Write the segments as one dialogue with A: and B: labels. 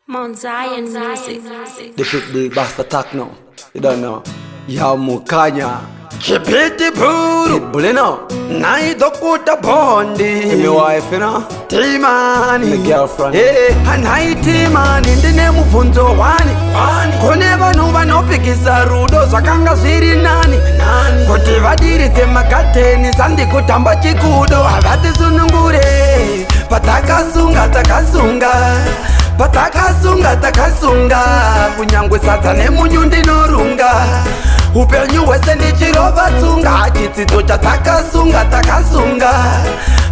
A: Mount Zion Music.
B: The big big basta attack now. You don't know. Ya mukanya. Kipiti puru. Bulino. Naido kuta bondi. My wife, you know. Timani. My girlfriend. Hey, anai Timani. Ndine mufunzo wani. Kone vanu vanopikisa rudo zvakanga zviri nani. Kuti vadirite makateni sandi kutamba chikudo. Havati sunungure. Patakasunga takasunga. Patakasunga takasunga. Kunyangwe sadza nemunyu ndinorunga. Upenyu wese ndichirova tsunga. Chitsidzo chatakasunga takasunga.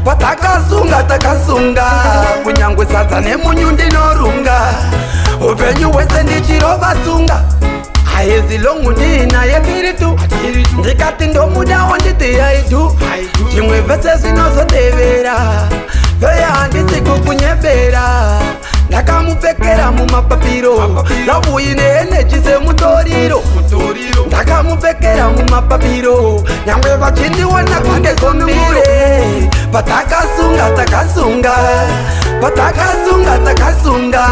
B: Patakasunga takasunga. Kunyangwe sadza nemunyu ndinorunga. Upenyu wese ndichirova tsunga. Haezi longu ndina yepiritu. Ndikati ndomudawo nditi yaidu. Chimwe vese zvinozotevera. Veya handisi kukunyebera. Ndakamupfekera mumapapiro. Lavuine eneji semutoriro. Ndakamupfekera mumapapiro. Nyangwe vachindiona kunge sonumire. Patakasunga takasunga. Patakasunga takasunga.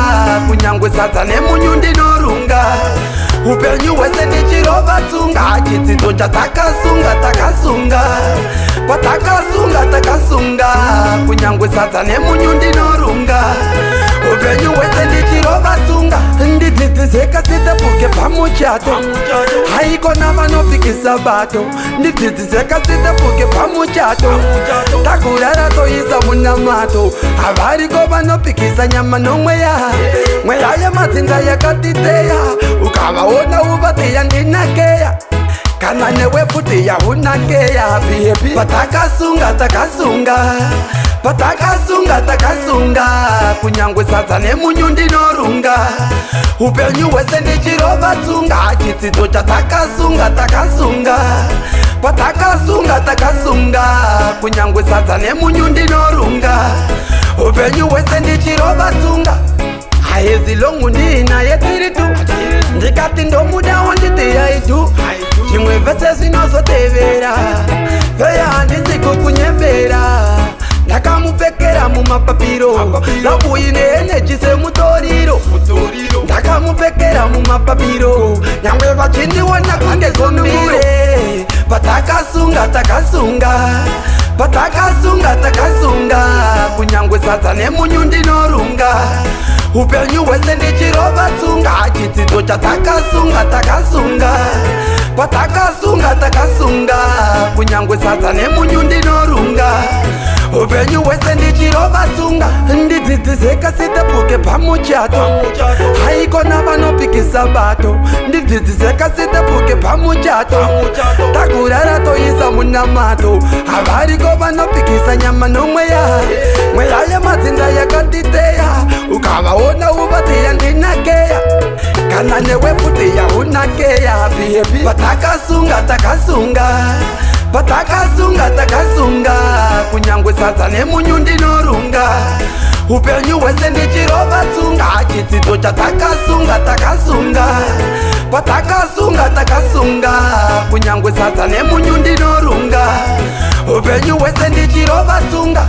B: Kunyangwe sadza nemunyu ndinorunga. Upenyu wese ndichirova tsunga. Chitsidzo chatakasunga takasunga. Patakasunga takasunga. Kunyangwe sadza nemunyu ndinorunga. Upenyu wese ndichirova tsunga. Ndidzidziseka sitepuke pamuchato. Haikona vanopikisa bato. Ndidzidziseka sitepuke pamuchato. Takurara toisa munamato. Havariko vanopikisa nyama nomweya. Mweya yemadzinza yakatiteya. Ukavaona uvatiya ndinakeya. Kana newe futi ya unakeya baby. Patakasunga takasunga. Patakasunga takasunga. Kunyangwe sadza nemunyu ndinorunga. Upenyu wese ndichirova tsunga. Chitsidzo chatakasunga takasunga. Patakasunga takasunga. Kunyangwe sadza nemunyu ndinorunga. Upenyu wese ndichirova tsunga. Haezi longu ndina yepiritu. Ndikati ndomudawo nditi yaidu. Chimwe vese zvinozotevera. Veya handisi kukunyebera. Ndakamupfekera mumapapiro. Lavuine eneji semutoriro. Ndakamupfekera mumapapiro. Nyangwe vachindiona kunge sonumire. Patakasunga takasunga. Patakasunga takasunga. Kunyangwe sadza nemunyu ndinorunga. Upenyu wese ndichirova tsunga. Chitsidzo chatakasunga takasunga. Patakasunga takasunga. Kunyangwe sadza nemunyu ndinorunga. Upenyu wese ndichirova tsunga. Ndidzidziseka sitepuke pamuchato. Haikona vanopikisa bato. Ndidzidziseka sitepuke pamuchato. Takurara toisa munamato. Havariko vanopikisa nyama nomweya. Mweya yemadzinza yakatiteya. Ukavaona uvatiya ndinakeya. Kana newe futi ya unakeya baby. Patakasunga takasunga. Patakasunga takasunga. Kunyangwe sadza nemunyu ndinorunga. Upenyu wese ndichirova tsunga. Chitsidzo chatakasunga takasunga. Patakasunga takasunga. Kunyangwe sadza nemunyu ndinorunga. Upenyu wese ndichirova tsunga.